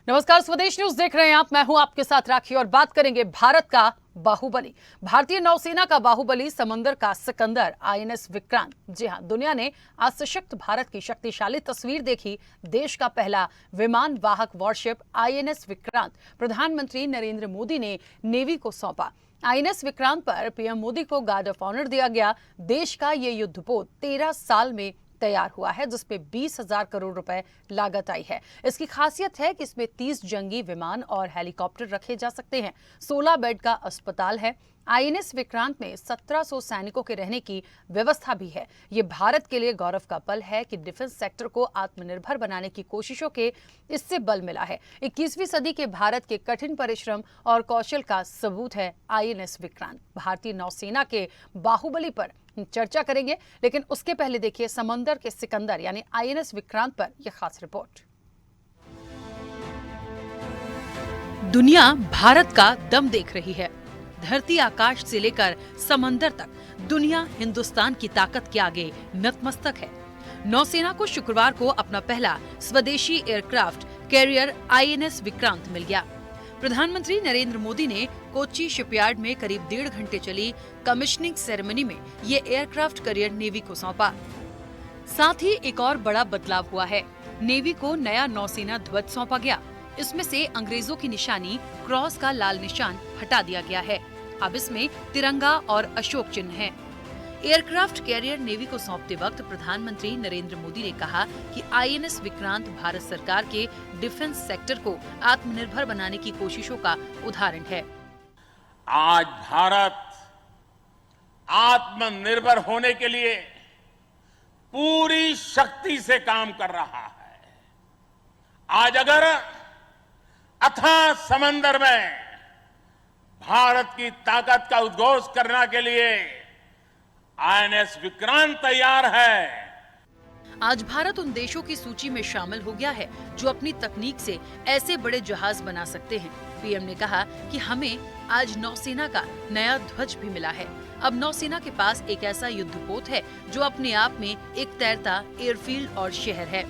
नमस्कार, स्वदेश न्यूज देख रहे हैं आप। मैं हूं आपके साथ राखी और बात करेंगे भारत का बाहुबली। भारतीय नौसेना का बाहुबली, समंदर का सिकंदर आईएनएस विक्रांत। जी हां, दुनिया ने आज सशक्त भारत की शक्तिशाली तस्वीर देखी। देश का पहला विमान वाहक वॉरशिप आईएनएस विक्रांत प्रधानमंत्री नरेंद्र मोदी ने नेवी को सौंपा। आईएनएस विक्रांत पर पीएम मोदी को गार्ड ऑफ ऑनर दिया गया। देश का ये युद्धपोत 13 साल में तैयार हुआ है, जिसपे 20,000 करोड़ रुपए लागत आई है। इसकी खासियत है कि इसमें 30 जंगी विमान और हेलीकॉप्टर रखे जा सकते हैं। 16 बेड का अस्पताल है। आईएनएस विक्रांत में 1700 सैनिकों के रहने की व्यवस्था भी है। ये भारत के लिए गौरव का पल है कि डिफेंस सेक्टर को आत्मनिर्भर बनाने की कोशिशों के इससे बल मिला है। 21वीं सदी के भारत के कठिन परिश्रम और कौशल का सबूत है आईएनएस विक्रांत। भारतीय नौसेना के बाहुबली पर चर्चा करेंगे, लेकिन उसके पहले देखिए समंदर के सिकंदर यानी आईएनएस विक्रांत पर यह खास रिपोर्ट। दुनिया भारत का दम देख रही है। धरती आकाश से लेकर समंदर तक दुनिया हिंदुस्तान की ताकत के आगे नतमस्तक है। नौसेना को शुक्रवार को अपना पहला स्वदेशी एयरक्राफ्ट कैरियर आईएनएस विक्रांत मिल गया। प्रधानमंत्री नरेंद्र मोदी ने कोच्चि शिपयार्ड में करीब 1.5 घंटे चली कमिश्निंग सेरेमनी में ये एयरक्राफ्ट कैरियर नेवी को सौंपा। साथ ही एक और बड़ा बदलाव हुआ है। नेवी को नया नौसेना ध्वज सौंपा गया। इसमें से अंग्रेजों की निशानी क्रॉस का लाल निशान हटा दिया गया है। अब इसमें तिरंगा और अशोक चिन्ह है। एयरक्राफ्ट कैरियर नेवी को सौंपते वक्त प्रधानमंत्री नरेंद्र मोदी ने कहा कि आईएनएस विक्रांत भारत सरकार के डिफेंस सेक्टर को आत्मनिर्भर बनाने की कोशिशों का उदाहरण है। आज भारत आत्मनिर्भर होने के लिए पूरी शक्ति से काम कर रहा है। आज अगर अथाह समंदर में भारत की ताकत का उद्घोष करने के लिए आईएनएस विक्रांत तैयार है। आज भारत उन देशों की सूची में शामिल हो गया है जो अपनी तकनीक से ऐसे बड़े जहाज बना सकते हैं। पीएम ने कहा कि हमें आज नौसेना का नया ध्वज भी मिला है। अब नौसेना के पास एक ऐसा युद्धपोत है जो अपने आप में एक तैरता एयरफील्ड और शहर है।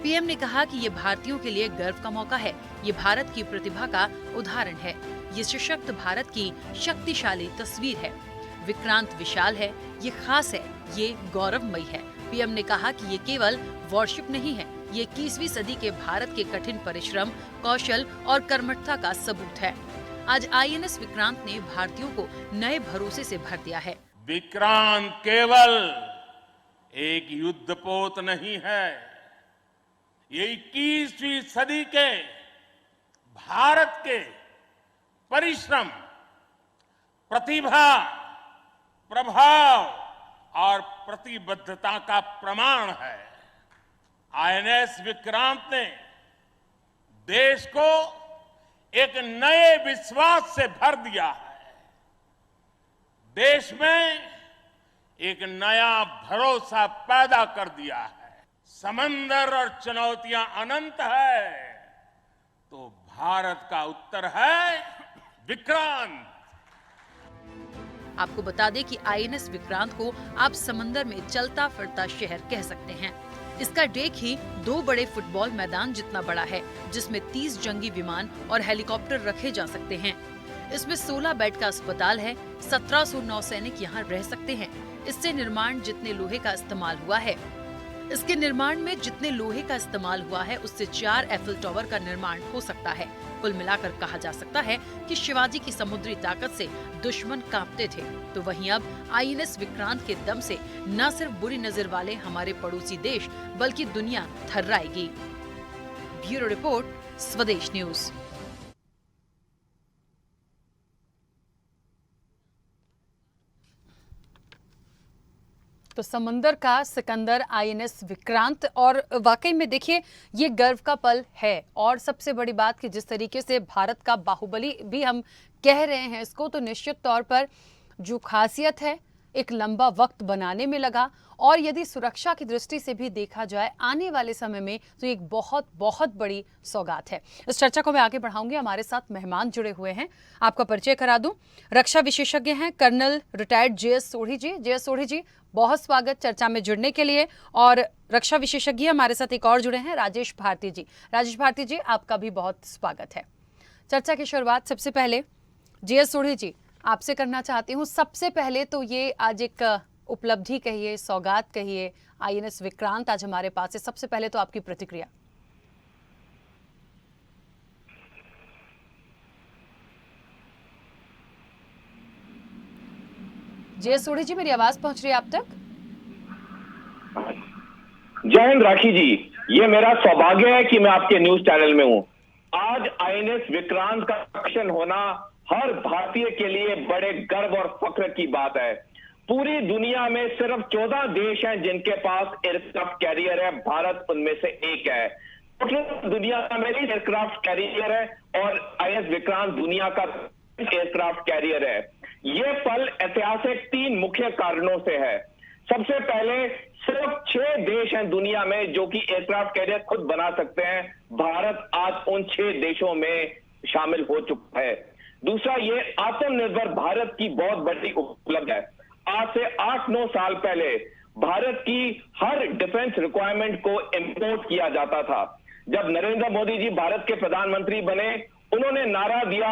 पीएम ने कहा कि ये भारतीयों के लिए गर्व का मौका है। ये भारत की प्रतिभा का उदाहरण है। ये सशक्त भारत की शक्तिशाली तस्वीर है। विक्रांत विशाल है, ये खास है, ये गौरवमयी है। पीएम ने कहा कि ये केवल वॉरशिप नहीं है, ये 21वीं सदी के भारत के कठिन परिश्रम, कौशल और कर्मठता का सबूत है। आज आईएनएस विक्रांत ने भारतीयों को नए भरोसे से भर दिया है। विक्रांत केवल एक युद्धपोत नहीं है, ये 21वीं सदी के भारत के परिश्रम, प्रतिभा, प्रभाव और प्रतिबद्धता का प्रमाण है। आईएनएस विक्रांत ने देश को एक नए विश्वास से भर दिया है। देश में एक नया भरोसा पैदा कर दिया है। समंदर और चुनौतियां अनंत है, तो भारत का उत्तर है विक्रांत। आपको बता दें कि आईएनएस विक्रांत को आप समंदर में चलता फिरता शहर कह सकते हैं। इसका डेक ही 2 बड़े फुटबॉल मैदान जितना बड़ा है, जिसमें 30 जंगी विमान और हेलीकॉप्टर रखे जा सकते हैं। इसमें 16 बेड का अस्पताल है। 1700 नौसैनिक यहाँ रह सकते हैं। इसके निर्माण जितने लोहे का इस्तेमाल हुआ है उससे 4 एफिल टावर का निर्माण हो सकता है। कुल मिलाकर कहा जा सकता है कि शिवाजी की समुद्री ताकत से दुश्मन कांपते थे, तो वहीं अब आईएनएस विक्रांत के दम से न सिर्फ बुरी नजर वाले हमारे पड़ोसी देश बल्कि दुनिया थर्राएगी। ब्यूरो रिपोर्ट, स्वदेश न्यूज। तो समंदर का सिकंदर आईएनएस विक्रांत, और वाकई में देखिए ये गर्व का पल है। और सबसे बड़ी बात कि जिस तरीके से भारत का बाहुबली भी हम कह रहे हैं इसको, तो निश्चित तौर पर जो खासियत है एक लंबा वक्त बनाने में लगा और यदि सुरक्षा की दृष्टि से भी देखा जाए आने वाले समय में तो एक बहुत बहुत बड़ी सौगात है। इस चर्चा को मैं आगे बढ़ाऊंगी। हमारे साथ मेहमान जुड़े हुए हैं, आपका परिचय करा दूं। रक्षा विशेषज्ञ हैं कर्नल रिटायर्ड जे.एस. सोढ़ी जी। जे.एस. सोढ़ी जी, बहुत स्वागत चर्चा में जुड़ने के लिए। और रक्षा विशेषज्ञ हमारे साथ एक और जुड़े हैं, राजेश भारती जी। राजेश भारती जी, आपका भी बहुत स्वागत है। चर्चा की शुरुआत सबसे पहले जे.एस. सोढ़ी जी आपसे करना चाहती हूँ। सबसे पहले तो ये आज एक उपलब्धि कहिए, सौगात कहिए, आईएनएस विक्रांत आज हमारे पास है। सबसे पहले तो आपकी प्रतिक्रिया। जे.एस. सोढ़ी जी, मेरी आवाज पहुंच रही है आप तक? जय हिंद राखी जी, ये मेरा सौभाग्य है कि मैं आपके न्यूज चैनल में हूं। आज आईएनएस विक्रांत का एक्शन होना हर भारतीय के लिए बड़े गर्व और फख्र की बात है। पूरी दुनिया में सिर्फ 14 देश हैं जिनके पास एयरक्राफ्ट कैरियर है, भारत उनमें से एक है। टोटल दुनिया में एयरक्राफ्ट कैरियर है और आईएनएस विक्रांत दुनिया का एयरक्राफ्ट कैरियर है। ये पल ऐतिहासिक 3 मुख्य कारणों से है। सबसे पहले सिर्फ 6 देश हैं दुनिया में जो कि एयरक्राफ्ट कैरियर खुद बना सकते हैं। भारत आज उन 6 देशों में शामिल हो चुका है। दूसरा, ये आत्मनिर्भर भारत की बहुत बड़ी उपलब्धि है। आज से 8-9 साल पहले भारत की हर डिफेंस रिक्वायरमेंट को इंपोर्ट किया जाता था। जब नरेंद्र मोदी जी भारत के प्रधानमंत्री बने, उन्होंने नारा दिया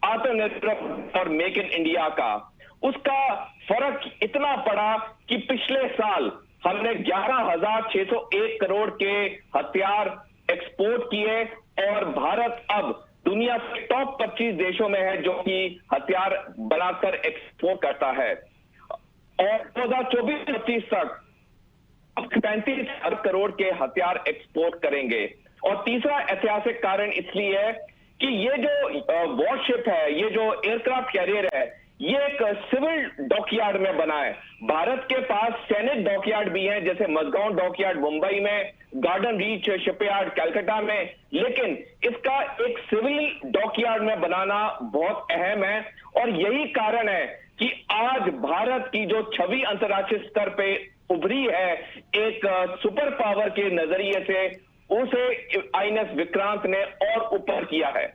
आत्मनिर्भर और मेक इन इंडिया का। उसका फर्क इतना पड़ा कि पिछले साल हमने 11,601 करोड़ के हथियार एक्सपोर्ट किए और भारत अब दुनिया के टॉप 25 देशों में है जो कि हथियार बनाकर एक्सपोर्ट करता है। और 2024-25 तक 35,000 करोड़ के हथियार एक्सपोर्ट करेंगे। और तीसरा ऐतिहासिक कारण इसलिए है कि ये जो वॉरशिप है, ये जो एयरक्राफ्ट कैरियर है, ये एक सिविल डॉकयार्ड में बना है। भारत के पास सैनिक डॉकयार्ड भी हैं, जैसे मजगांव डॉकयार्ड मुंबई में, गार्डन रीच शिपयार्ड कलकत्ता में, लेकिन इसका एक सिविल डॉकयार्ड में बनाना बहुत अहम है। और यही कारण है कि आज भारत की जो छवि अंतर्राष्ट्रीय स्तर पे उभरी है एक सुपर पावर के नजरिए से, उसे आईएनएस विक्रांत ने और ऊपर किया है।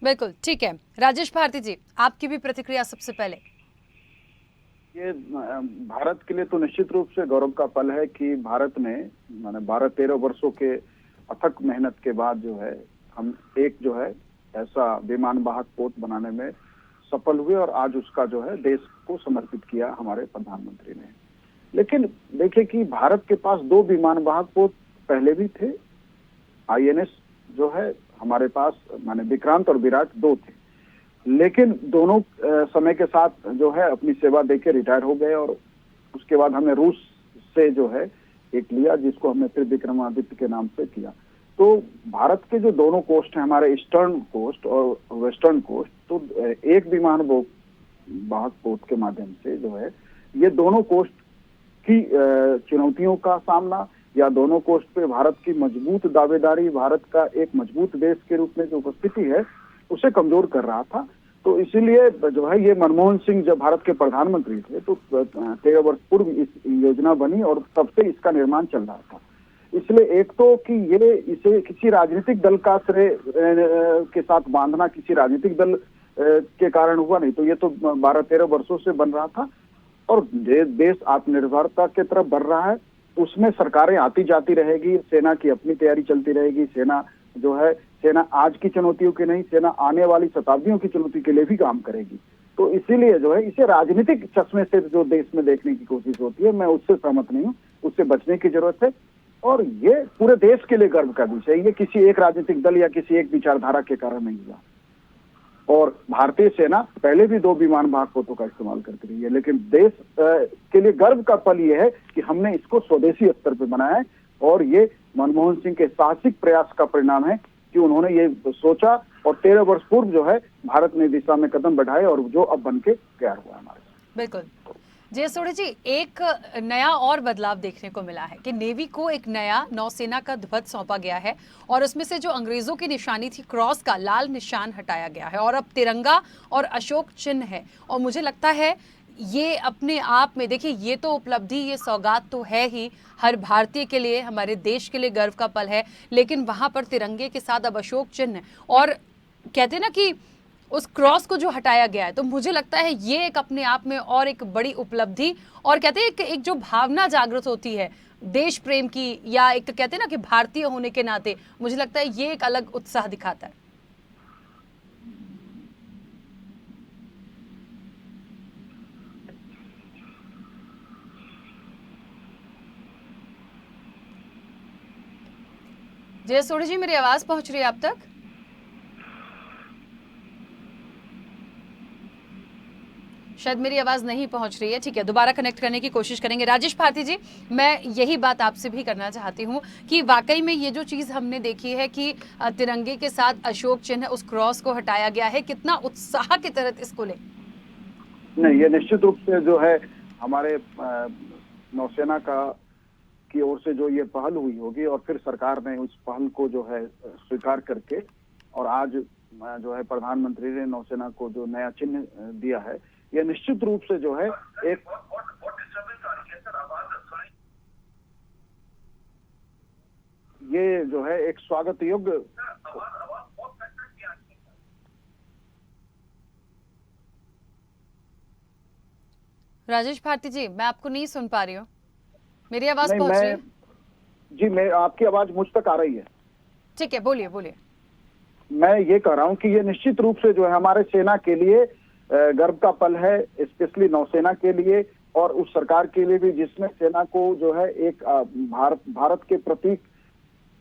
बिल्कुल ठीक है। राजेश भारती जी, आपकी भी प्रतिक्रिया सबसे पहले। ये भारत के लिए तो निश्चित रूप से गौरव का पल है कि भारत ने माने 12-13 वर्षों के अथक मेहनत के बाद जो है हम एक जो है ऐसा विमान वाहक पोत बनाने में सफल हुए और आज उसका जो है देश को समर्पित किया हमारे प्रधानमंत्री ने। लेकिन देखिए कि भारत के पास 2 विमान वाहक पोत पहले भी थे। आईएनएस जो है हमारे पास माने विक्रांत और विराट 2 थे, लेकिन दोनों समय के साथ जो है अपनी सेवा देके रिटायर हो गए। और उसके बाद हमने रूस से जो है एक लिया जिसको हमने त्रिविक्रमादित्य के नाम से किया। तो भारत के जो दोनों कोस्ट हैं, हमारे ईस्टर्न कोस्ट और वेस्टर्न कोस्ट, तो एक विमान वाहक पोत के माध्यम से जो है ये दोनों कोस्ट की चुनौतियों का सामना या दोनों कोस्ट पे भारत की मजबूत दावेदारी, भारत का एक मजबूत देश के रूप में जो उपस्थिति है उसे कमजोर कर रहा था। तो इसीलिए जो है ये मनमोहन सिंह जब भारत के प्रधानमंत्री थे तो 13 वर्ष पूर्व इस योजना बनी और तब से इसका निर्माण चल रहा था। इसलिए एक तो कि ये इसे किसी राजनीतिक दल का श्रेय के साथ बांधना किसी राजनीतिक दल के कारण हुआ नहीं, तो ये तो 12-13 वर्षों से बन रहा था। और देश आत्मनिर्भरता की तरफ बढ़ रहा है, उसमें सरकारें आती जाती रहेगी, सेना की अपनी तैयारी चलती रहेगी। सेना जो है सेना आज की चुनौतियों की नहीं, सेना आने वाली शताब्दियों की चुनौती के लिए भी काम करेगी। तो इसीलिए जो है इसे राजनीतिक चश्मे से जो देश में देखने की कोशिश होती है, मैं उससे सहमत नहीं हूँ। उससे बचने की जरूरत है और ये पूरे देश के लिए गर्व का विषय है। ये किसी एक राजनीतिक दल या किसी एक विचारधारा के कारण नहीं हुआ। और भारतीय सेना पहले भी 2 विमान वाहक पोतों का इस्तेमाल करती रही है, लेकिन देश के लिए गर्व का पल ये है कि हमने इसको स्वदेशी स्तर पे बनाया है। और ये मनमोहन सिंह के साहसिक प्रयास का परिणाम है कि उन्होंने ये सोचा और 13 वर्ष पूर्व जो है भारत ने दिशा में कदम बढ़ाए और जो अब बन के तैयार हुआ हमारे। बिल्कुल। जे.एस. सोढ़ी जी, एक नया और बदलाव देखने को मिला है कि नेवी को एक नया नौसेना का ध्वज सौंपा गया है और उसमें से जो अंग्रेजों की निशानी थी क्रॉस का लाल निशान हटाया गया है और अब तिरंगा और अशोक चिन्ह है। और मुझे लगता है ये अपने आप में देखिए, ये तो उपलब्धि, ये सौगात तो है ही हर भारतीय के लिए, हमारे देश के लिए गर्व का पल है। लेकिन वहां पर तिरंगे के साथ अब अशोक चिन्ह, और कहते हैं ना कि उस क्रॉस को जो हटाया गया है, तो मुझे लगता है ये एक अपने आप में और एक बड़ी उपलब्धि, और कहते हैं एक जो भावना जागृत होती है देश प्रेम की, या एक कहते हैं ना कि भारतीय होने के नाते, मुझे लगता है ये एक अलग उत्साह दिखाता है। जय सोढ़ी जी, मेरी आवाज पहुंच रही है आप तक? शायद मेरी आवाज नहीं पहुंच रही है। ठीक है, दोबारा कनेक्ट करने की कोशिश करेंगे। राजेश भारती जी, मैं यही बात आपसे भी करना चाहती हूं कि वाकई में ये जो चीज हमने देखी है कि तिरंगे के साथ अशोक चिन्ह, उस क्रॉस को हटाया गया है, कितना उत्साह के तहत इसको ले? नहीं, ये निश्चित रूप से जो है हमारे नौसेना का की ओर से जो ये पहल हुई होगी, और फिर सरकार ने उस पहल को जो है स्वीकार करके, और आज जो है प्रधानमंत्री ने नौसेना को जो नया चिन्ह दिया है, ये निश्चित रूप से जो है एक ये जो है एक स्वागत योग्य। राजेश भारती जी, मैं आपको नहीं सुन पा रही हूँ, मेरी आवाज नहीं, पहुंच रही है? जी, मैं आपकी आवाज मुझ तक आ रही है। ठीक है, बोलिए बोलिए। मैं ये कह रहा हूँ कि ये निश्चित रूप से जो है हमारे सेना के लिए गर्व का पल है, स्पेशली नौसेना के लिए और उस सरकार के लिए भी जिसमें सेना को जो है एक भारत के प्रतीक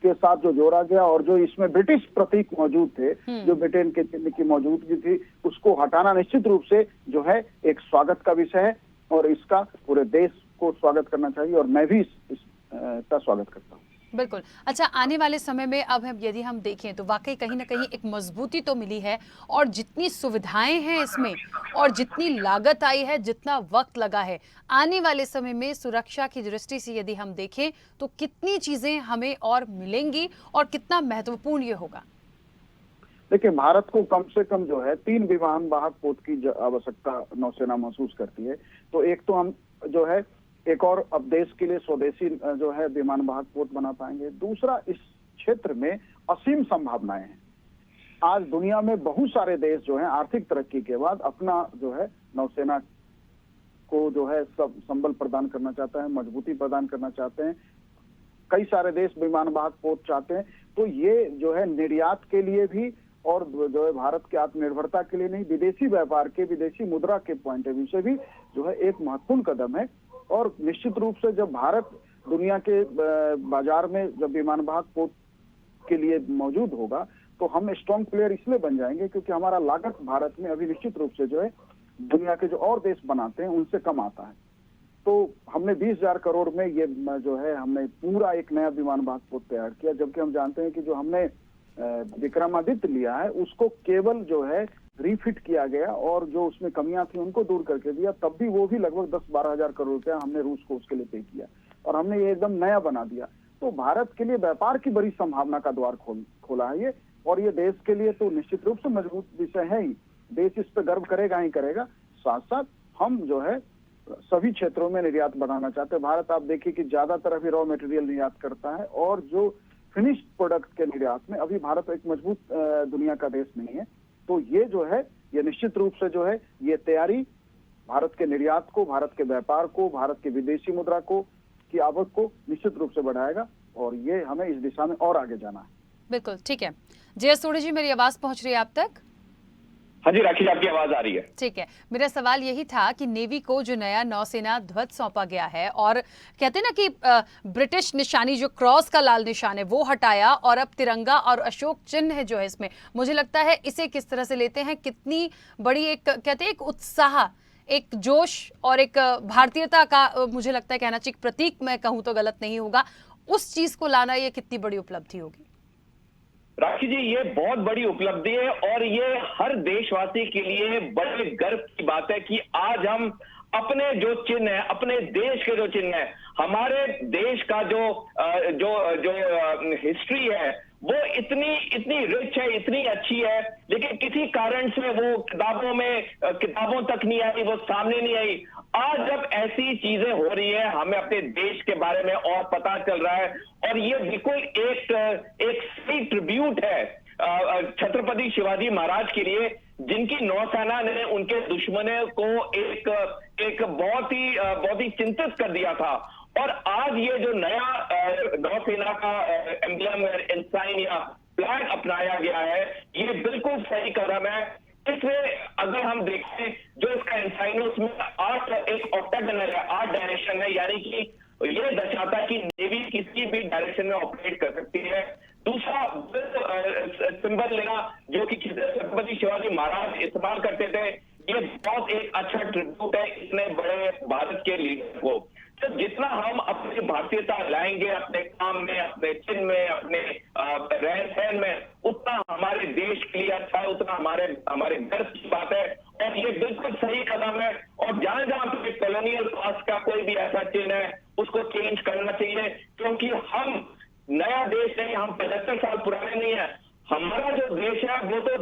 के साथ जो जोड़ा गया, और जो इसमें ब्रिटिश प्रतीक मौजूद थे, जो ब्रिटेन के चिन्ह की मौजूदगी थी, उसको हटाना निश्चित रूप से जो है एक स्वागत का विषय है, और इसका पूरे देश को स्वागत करना चाहिए, और मैं भी इसका स्वागत करता हूँ। बिल्कुल। अच्छा, आने वाले समय में अब यदि हम देखें तो वाकई कहीं ना कहीं एक मजबूती तो मिली है, और जितनी सुविधाएं हैं इसमें, और जितनी लागत आई है, जितना वक्त लगा है, आने वाले समय में सुरक्षा की दृष्टि से यदि हम देखें तो कितनी चीजें हमें और मिलेंगी और कितना महत्वपूर्ण ये होगा? देखिए, भारत को कम से कम जो है 3 विमान वाहक पोत की आवश्यकता नौसेना महसूस करती है। तो एक तो हम जो है एक और अब देश के लिए स्वदेशी जो है विमान वाहक पोत बना पाएंगे। दूसरा, इस क्षेत्र में असीम संभावनाएं हैं। आज दुनिया में बहुत सारे देश जो हैं आर्थिक तरक्की के बाद अपना जो है नौसेना को जो है सब संबल प्रदान करना चाहता है, मजबूती प्रदान करना चाहते हैं। कई सारे देश विमान वाहक पोत चाहते हैं। तो ये जो है निर्यात के लिए भी, और जो है भारत के आत्मनिर्भरता के लिए नहीं, विदेशी व्यापार के, विदेशी मुद्रा के पॉइंट ऑफ व्यू से भी जो है एक महत्वपूर्ण कदम है। और निश्चित रूप से जब भारत दुनिया के बाजार में जब विमान वाहक पोत के लिए मौजूद होगा, तो हम स्ट्रॉन्ग प्लेयर इसलिए बन जाएंगे क्योंकि हमारा लागत भारत में अभी निश्चित रूप से जो है दुनिया के जो और देश बनाते हैं उनसे कम आता है। तो हमने 20,000 करोड़ में ये जो है हमने पूरा एक नया विमान वाहक पोत तैयार किया, जबकि हम जानते हैं कि जो हमने विक्रमादित्य लिया है उसको केवल जो है रीफिट किया गया, और जो उसमें कमियां थी उनको दूर करके दिया। तब भी वो भी लगभग 10-12 हजार करोड़ रुपया हमने रूस को उसके लिए पे किया, और हमने ये एकदम नया बना दिया। तो भारत के लिए व्यापार की बड़ी संभावना का द्वार खोला है ये, और ये देश के लिए तो निश्चित रूप से मजबूत विषय है ही। देश इस पर गर्व करेगा ही करेगा। साथ साथ हम जो है सभी क्षेत्रों में निर्यात बढ़ाना चाहते हैं। भारत आप देखिए कि ज्यादातर अभी रॉ मटेरियल निर्यात करता है, और जो फिनिश्ड प्रोडक्ट के निर्यात में अभी भारत एक मजबूत दुनिया का देश नहीं है। तो ये जो है ये निश्चित रूप से जो है ये तैयारी भारत के निर्यात को, भारत के व्यापार को, भारत के विदेशी मुद्रा को की आवक को निश्चित रूप से बढ़ाएगा, और ये हमें इस दिशा में और आगे जाना है। बिल्कुल, ठीक है। जय सोढ़ी जी, मेरी आवाज पहुंच रही है आप तक? हाँ जी राखी, आपकी आवाज आ रही है। ठीक है, मेरा सवाल यही था कि नेवी को जो नया नौसेना ध्वज सौंपा गया है, और कहते हैं ना कि ब्रिटिश निशानी जो क्रॉस का लाल निशान है वो हटाया, और अब तिरंगा और अशोक चिन्ह है जो है इसमें, मुझे लगता है इसे किस तरह से लेते हैं, कितनी बड़ी एक कहते हैं एक उत्साह, एक जोश और एक भारतीयता का मुझे लगता है कहना चाहिए प्रतीक, मैं कहूँ तो गलत नहीं होगा, उस चीज को लाना ये कितनी बड़ी उपलब्धि होगी? राखी जी, ये बहुत बड़ी उपलब्धि है, और ये हर देशवासी के लिए बड़े गर्व की बात है कि आज हम अपने जो चिन्ह है, अपने देश के जो चिन्ह है, हमारे देश का जो जो जो हिस्ट्री है वो इतनी इतनी रिच है, इतनी अच्छी है, लेकिन किसी कारण से वो किताबों तक नहीं आई, वो सामने नहीं आई। आज जब ऐसी चीजें हो रही है, हमें अपने देश के बारे में और पता चल रहा है, और ये बिल्कुल एक सही ट्रिब्यूट है छत्रपति शिवाजी महाराज के लिए, जिनकी नौसेना ने उनके दुश्मनों को एक बहुत ही चिंतित कर दिया था। और आज ये जो नया नौसेना का एम्ब्लम इंसाइन या फ्लैग अपनाया गया है, ये बिल्कुल सही कदम है। इसमें अगर हम देखें जो इसका इंसाइन है, उसमें 8 ऑक्टागोनल है, 8 डायरेक्शन है, यानी कि ये दर्शाता है कि नेवी किसी भी डायरेक्शन में ऑपरेट कर सकती है। दूसरा सिंबल लेना जो कि छत्रपति शिवाजी महाराज इस्तेमाल करते थे, ये बहुत एक अच्छा ट्रिब्यूट है इतने बड़े भारत के लीडर को। तो जितना हम अपनी भारतीयता लाएंगे अपने काम में, अपने चिन्ह में, अपने रहन सहन में, उतना हमारे देश के लिए अच्छा है, उतना हमारे गर्व की बात है। और ये बिल्कुल सही कदम है। और जहां जहां पे कॉलोनियल पास्ट का कोई भी ऐसा चिन्ह है, उसको चेंज करना चाहिए, क्योंकि हम नया देश नहीं, हम 75 साल पुराने नहीं है। हमारा जो देश है वो तो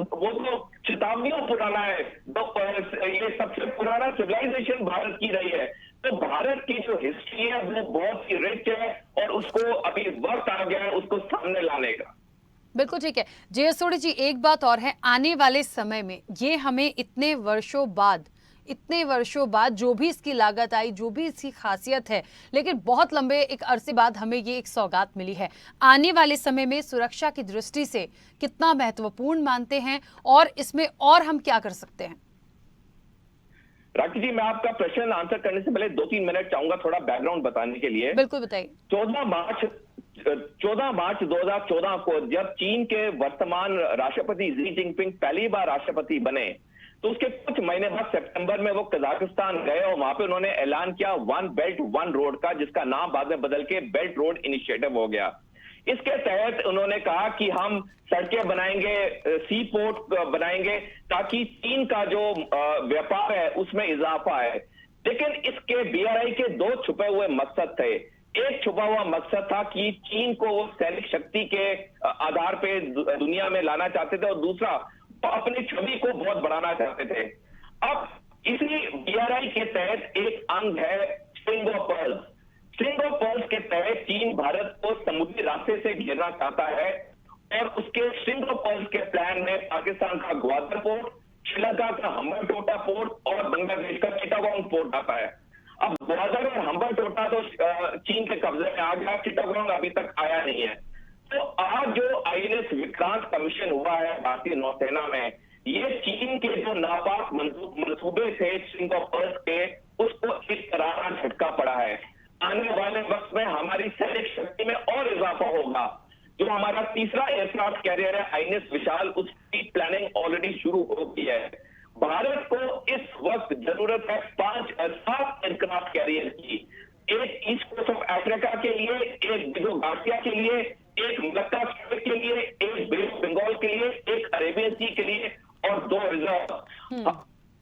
शताब्दियों पुराना है। ये सबसे पुराना सिविलाइजेशन भारत की रही है। तो भारत की जो हिस्ट्री है वो बहुत ही रिच है, और उसको अभी वक्त आ गया है उसको सामने लाने का। बिल्कुल ठीक है। जे एस सोढी जी, एक बात और है, आने वाले समय में ये हमें इतने वर्षों बाद जो भी इसकी लागत आई, जो भी इसकी खासियत है, लेकिन बहुत लंबे एक अरसे बाद हमें ये एक सौगात मिली है। आने वाले समय में सुरक्षा की दृष्टि से कितना महत्वपूर्ण मानते हैं, और इसमें और हम क्या कर सकते हैं? राखी जी, मैं आपका प्रश्न आंसर करने से पहले 2-3 मिनट चाहूंगा थोड़ा बैकग्राउंड बताने के लिए। बिल्कुल बताइए। 14 मार्च 2014 को जब चीन के वर्तमान राष्ट्रपति शी जिनपिंग पहली बार राष्ट्रपति बने, तो उसके कुछ महीने बाद सितंबर में वो कजाकिस्तान गए, और वहां पे उन्होंने ऐलान किया वन बेल्ट वन रोड का, जिसका नाम बाद में बदल के बेल्ट रोड इनिशिएटिव हो गया। इसके तहत उन्होंने कहा कि हम सड़कें बनाएंगे, सी पोर्ट बनाएंगे, ताकि चीन का जो व्यापार है उसमें इजाफा है। लेकिन इसके BRI के 2 छुपे हुए मकसद थे। एक छुपा हुआ मकसद था कि चीन को वो सैनिक शक्ति के आधार पे दुनिया में लाना चाहते थे, और दूसरा वो अपनी छवि को बहुत बढ़ाना चाहते थे। अब इसी BRI के तहत एक अंग है string of pearls. String of pearls के तहत चीन भारत को समुद्री रास्ते से घेरना चाहता है, और उसके स्ट्रिंग ऑफ पर्ल्स के प्लान में पाकिस्तान का ग्वादर पोर्ट, श्रीलंका का हम्बनटोटा पोर्ट और बांग्लादेश का चिटागोंग पोर्ट आता है। अब ग्वादर और हम्बनटोटा तो चीन के कब्जे में आ गया, चिटागोंग अभी तक आया नहीं है। तो आज जो INS विक्रांत कमीशन हुआ है भारतीय नौसेना में, ये चीन के जो नापाक मंसूबे थे स्ट्रिंग ऑफ पर्ल्स के, उसको एक करारा झटका पड़ा है। आने वाले वक्त में हमारी सैनिक शक्ति में और इजाफा होगा। जो हमारा तीसरा एयरक्राफ्ट कैरियर है INS विशाल, उसकी प्लानिंग ऑलरेडी शुरू हो गई है। भारत को इस वक्त जरूरत है 7 एयरक्राफ्ट कैरियर की, एक ईस्ट कोस्ट ऑफ अफ्रीका के लिए, एक बिगो गार्सिया के लिए, एक मलक्का के लिए, एक बे ऑफ बंगाल के लिए, एक अरेबियन सी के लिए, और 2 रिजर्व।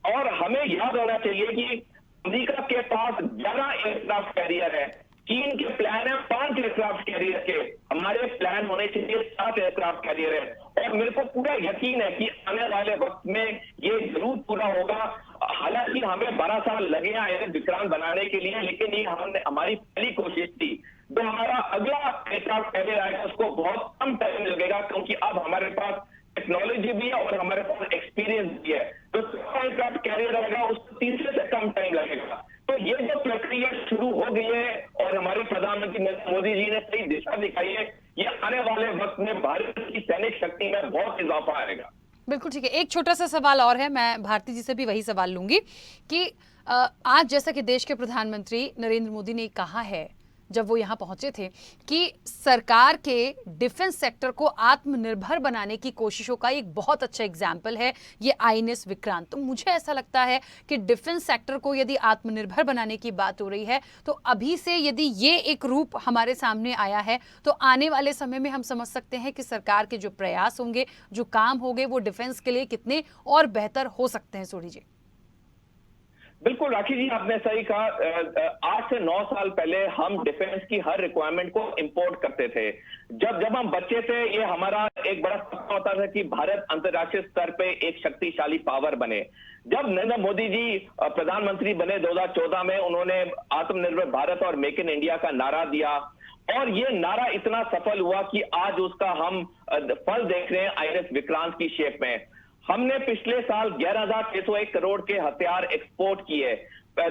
और हमें याद होना चाहिए कि अमेरिका के पास 11 एयरक्राफ्ट कैरियर है, चीन के प्लान है 5 एयरक्राफ्ट कैरियर के, हमारे प्लान होने चाहिए 7 एयरक्राफ्ट कैरियर है। और मेरे को पूरा यकीन है कि आने वाले वक्त में ये जरूर पूरा होगा। हालांकि हमें 12 साल लगे हैं विक्रांत बनाने के लिए, लेकिन ये हमारी पहली कोशिश थी। जो हमारा अगला एयरक्राफ्ट कैरियर आएगा उसको बहुत कम टाइम लगेगा, क्योंकि अब हमारे पास टेक्नोलॉजी भी है और हमारे पास एक्सपीरियंस भी है। तो एयरक्राफ्ट कैरियर रहेगा उसको 3 से कम टाइम लगेगा। तो ये जो प्रक्रिया शुरू हो गई है, और हमारे प्रधानमंत्री नरेंद्र मोदी जी ने सही दिशा दिखाई है, ये आने वाले वक्त में भारत की सैनिक शक्ति में बहुत इजाफा आएगा। बिल्कुल ठीक है। एक छोटा सा सवाल और है, मैं भारती जी से भी वही सवाल लूंगी कि आज जैसा कि देश के प्रधानमंत्री नरेंद्र मोदी ने कहा है जब वो यहाँ पहुंचे थे कि सरकार के डिफेंस सेक्टर को आत्मनिर्भर बनाने की कोशिशों का एक बहुत अच्छा एग्जाम्पल है ये INS विक्रांत। तो मुझे ऐसा लगता है कि डिफेंस सेक्टर को यदि आत्मनिर्भर बनाने की बात हो रही है, तो अभी से यदि ये एक रूप हमारे सामने आया है, तो आने वाले समय में हम समझ सकते हैं कि सरकार के जो प्रयास होंगे, जो काम होंगे, वो डिफेंस के लिए कितने और बेहतर हो सकते हैं। सोढी जी, बिल्कुल राखी जी, आपने सही कहा। 8 से 9 साल पहले हम डिफेंस की हर रिक्वायरमेंट को इंपोर्ट करते थे। जब हम बच्चे थे, ये हमारा एक बड़ा सपना होता था कि भारत अंतर्राष्ट्रीय स्तर पे एक शक्तिशाली पावर बने। जब नरेंद्र मोदी जी प्रधानमंत्री बने 2014 में, उन्होंने आत्मनिर्भर भारत और मेक इन इंडिया का नारा दिया, और ये नारा इतना सफल हुआ कि आज उसका हम फल देख रहे हैं आईएनएस विक्रांत की शेप में। हमने पिछले साल 11,601 करोड़ के हथियार एक्सपोर्ट किए।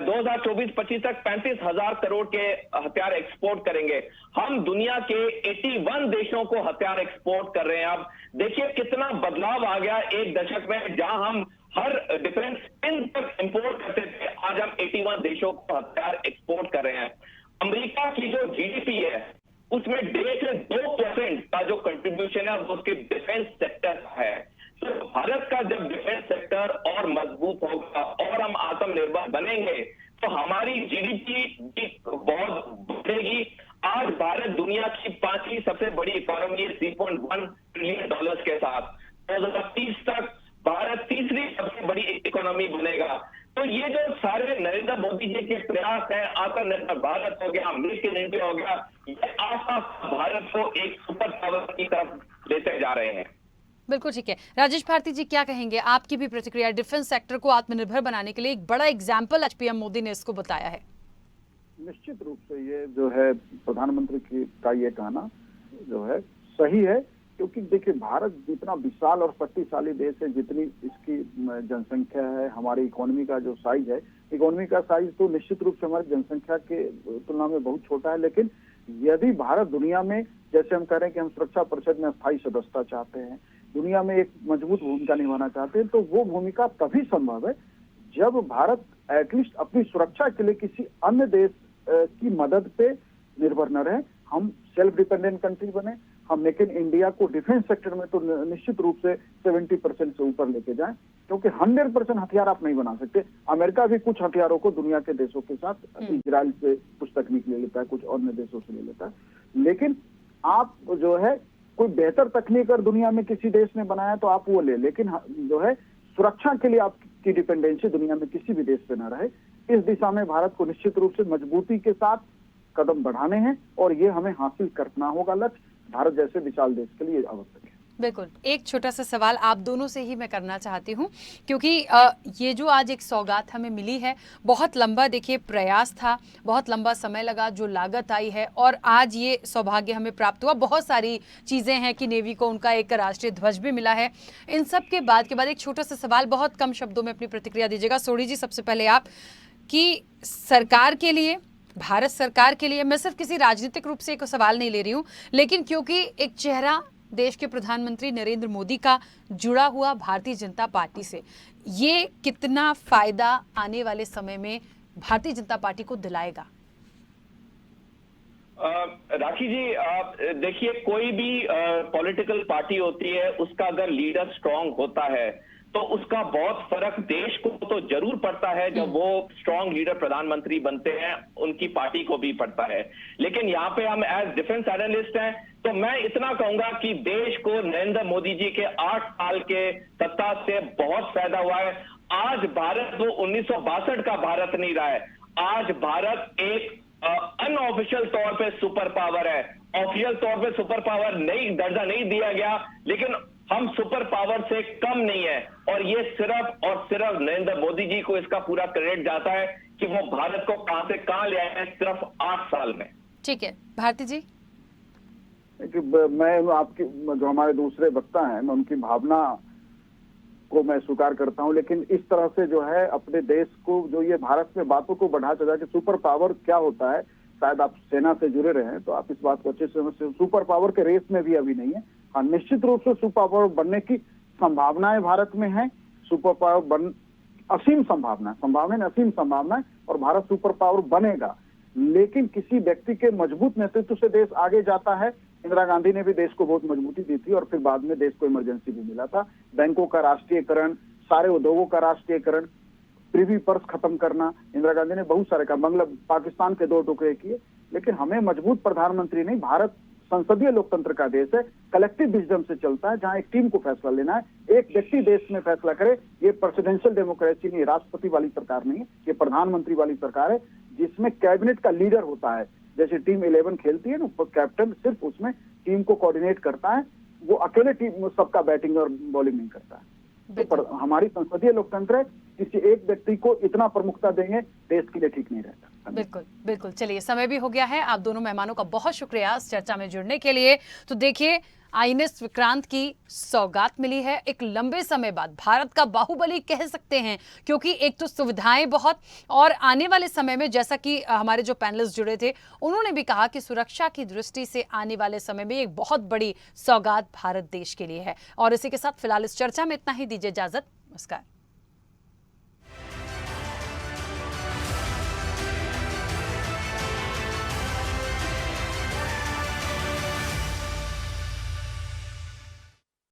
2024-25 तक 35,000 करोड़ के हथियार एक्सपोर्ट करेंगे। हम दुनिया के 81 देशों को हथियार एक्सपोर्ट कर रहे हैं। अब देखिए कितना बदलाव आ गया एक दशक में। जहां हम हर डिफेंस पिन तक इंपोर्ट करते थे, आज हम 81 देशों को हथियार एक्सपोर्ट कर रहे हैं। अमेरिका की जो जीडीपी है, उसमें 1.5 से 2% का जो कंट्रीब्यूशन है वो उसके डिफेंस सेक्टर का है। तो भारत का जब डिफेंस सेक्टर और मजबूत होगा और हम आत्मनिर्भर बनेंगे, तो हमारी जीडीपी भी बहुत बढ़ेगी। आज भारत दुनिया की 5वीं सबसे बड़ी इकोनॉमी है, $3.1 ट्रिलियन के साथ। 2030 तक भारत 3री सबसे बड़ी इकोनॉमी बनेगा। तो ये जो सारे नरेंद्र मोदी जी के प्रयास हैं, आत्मनिर्भर भारत हो गया, मेक इन इंडिया हो गया, ये आस भारत को एक सुपर पावर की तरफ लेते जा रहे हैं। बिल्कुल ठीक है। राजेश भारती जी, क्या कहेंगे? आपकी भी प्रतिक्रिया। डिफेंस सेक्टर को आत्मनिर्भर बनाने के लिए एक बड़ा एग्जाम्पल आज पीएम मोदी ने इसको बताया है। निश्चित रूप से ये जो है प्रधानमंत्री का ये कहना जो है सही है, क्योंकि देखिए भारत जितना विशाल और शक्तिशाली देश है, जितनी इसकी जनसंख्या है, हमारी इकोनॉमी का जो साइज है, इकोनॉमी का साइज तो निश्चित रूप से हमारी जनसंख्या के तुलना में बहुत छोटा है। लेकिन यदि भारत दुनिया में, जैसे हम कह रहे हैं कि हम सुरक्षा परिषद में स्थायी सदस्यता चाहते हैं, दुनिया में एक मजबूत भूमिका निभाना चाहते हैं, तो वो भूमिका तभी संभव है जब भारत एटलीस्ट अपनी सुरक्षा के लिए किसी अन्य देश की मदद पे निर्भर न रहे। हम सेल्फ डिपेंडेंट कंट्री बने, हम मेक इन इंडिया को डिफेंस सेक्टर में तो निश्चित रूप से 70% से ऊपर लेके जाएं, क्योंकि 100% हथियार आप नहीं बना सकते। अमेरिका भी कुछ हथियारों को दुनिया के देशों के साथ, इजराइल से कुछ तकनीक ले लेता है, कुछ अन्य देशों से ले लेता है। लेकिन आप जो है कोई बेहतर तकनीक अगर दुनिया में किसी देश ने बनाया तो आप वो ले, लेकिन जो है सुरक्षा के लिए आपकी डिपेंडेंसी दुनिया में किसी भी देश पे ना रहे। इस दिशा में भारत को निश्चित रूप से मजबूती के साथ कदम बढ़ाने हैं, और ये हमें हासिल करना होगा। लक्ष्य भारत जैसे विशाल देश के लिए आवश्यक है। बिल्कुल। एक छोटा सा सवाल आप दोनों से ही मैं करना चाहती हूँ, क्योंकि ये जो आज एक सौगात हमें मिली है, बहुत लंबा देखिए प्रयास था, बहुत लंबा समय लगा, जो लागत आई है, और आज ये सौभाग्य हमें प्राप्त हुआ। बहुत सारी चीज़ें हैं कि नेवी को उनका एक राष्ट्रीय ध्वज भी मिला है। इन सब के बाद एक छोटा सा सवाल, बहुत कम शब्दों में अपनी प्रतिक्रिया दीजिएगा। सोढ़ी जी, सबसे पहले आप, कि सरकार के लिए, भारत सरकार के लिए, मैं सिर्फ किसी राजनीतिक रूप से एक सवाल नहीं ले रही हूँ, लेकिन क्योंकि एक चेहरा देश के प्रधानमंत्री नरेंद्र मोदी का जुड़ा हुआ भारतीय जनता पार्टी से, ये कितना फायदा आने वाले समय में भारतीय जनता पार्टी को दिलाएगा? राखी जी, देखिए कोई भी पॉलिटिकल पार्टी होती है, उसका अगर लीडर स्ट्रांग होता है तो उसका बहुत फर्क देश को तो जरूर पड़ता है। जब वो स्ट्रांग लीडर प्रधानमंत्री बनते हैं, उनकी पार्टी को भी पड़ता है। लेकिन यहाँ पे हम एज डिफेंस एनालिस्ट हैं, तो मैं इतना कहूंगा कि देश को नरेंद्र मोदी जी के 8 साल के सत्ता से बहुत फायदा हुआ है। आज भारत वो 1962 का भारत नहीं रहा है। आज भारत एक अनऑफिशियल तौर पे सुपर पावर है। ऑफिशियल तौर पे सुपर पावर नहीं, दर्जा नहीं दिया गया, लेकिन हम सुपर पावर से कम नहीं है। और ये सिर्फ और सिर्फ नरेंद्र मोदी जी को इसका पूरा क्रेडिट जाता है कि वो भारत को कहां से कहां ले आए हैं सिर्फ 8 साल में। ठीक है, भारती जी। मैं आपकी, जो हमारे दूसरे वक्ता हैं, मैं उनकी भावना को मैं स्वीकार करता हूं, लेकिन इस तरह से जो है अपने देश को, जो ये भारत में बातों को बढ़ा चढ़ा के सुपर पावर क्या होता है, शायद आप सेना से जुड़े रहे हैं तो आप इस बात को अच्छे से समझते हैं। सुपर पावर के रेस में भी अभी नहीं है। हाँ, निश्चित रूप से सुपर पावर बनने की संभावनाएं भारत में है। सुपर पावर असीम संभावना असीम संभावना है, और भारत सुपर पावर बनेगा। लेकिन किसी व्यक्ति के मजबूत नेतृत्व से देश आगे जाता है। इंदिरा गांधी ने भी देश को बहुत मजबूती दी थी, और फिर बाद में देश को इमरजेंसी भी मिला था। बैंकों का राष्ट्रीयकरण, सारे उद्योगों का राष्ट्रीयकरण, प्रिवी पर्स खत्म करना, इंदिरा गांधी ने बहुत सारे काम, पाकिस्तान के 2 टुकड़े किए। लेकिन हमें मजबूत प्रधानमंत्री नहीं, भारत संसदीय लोकतंत्र का देश है, कलेक्टिव विजडम से चलता है, जहां एक टीम को फैसला लेना है, एक व्यक्ति देश में फैसला करे। ये प्रेसिडेंशियल डेमोक्रेसी नहीं, राष्ट्रपति वाली सरकार नहीं है, ये प्रधानमंत्री वाली सरकार है, जिसमें कैबिनेट का लीडर होता है। जैसे टीम 11 खेलती है ना, कैप्टन सिर्फ उसमें टीम को कोऑर्डिनेट करता है, वो अकेले टीम सबका बैटिंग और बॉलिंग नहीं करता है। तो हमारी संसदीय लोकतंत्र है, किसी एक व्यक्ति को इतना प्रमुखता देंगे देश के लिए ठीक नहीं रहता। बिल्कुल बिल्कुल। चलिए, समय भी हो गया है। आप दोनों मेहमानों का बहुत शुक्रिया इस चर्चा में जुड़ने के लिए। तो देखिए, आईएनएस विक्रांत की सौगात मिली है एक लंबे समय बाद, भारत का बाहुबली कह सकते हैं, क्योंकि एक तो सुविधाएं बहुत, और आने वाले समय में जैसा कि हमारे जो पैनलिस्ट जुड़े थे उन्होंने भी कहा कि सुरक्षा की दृष्टि से आने वाले समय में एक बहुत बड़ी सौगात भारत देश के लिए है। और इसी के साथ फिलहाल इस चर्चा में इतना ही। दीजिए इजाजत। नमस्कार।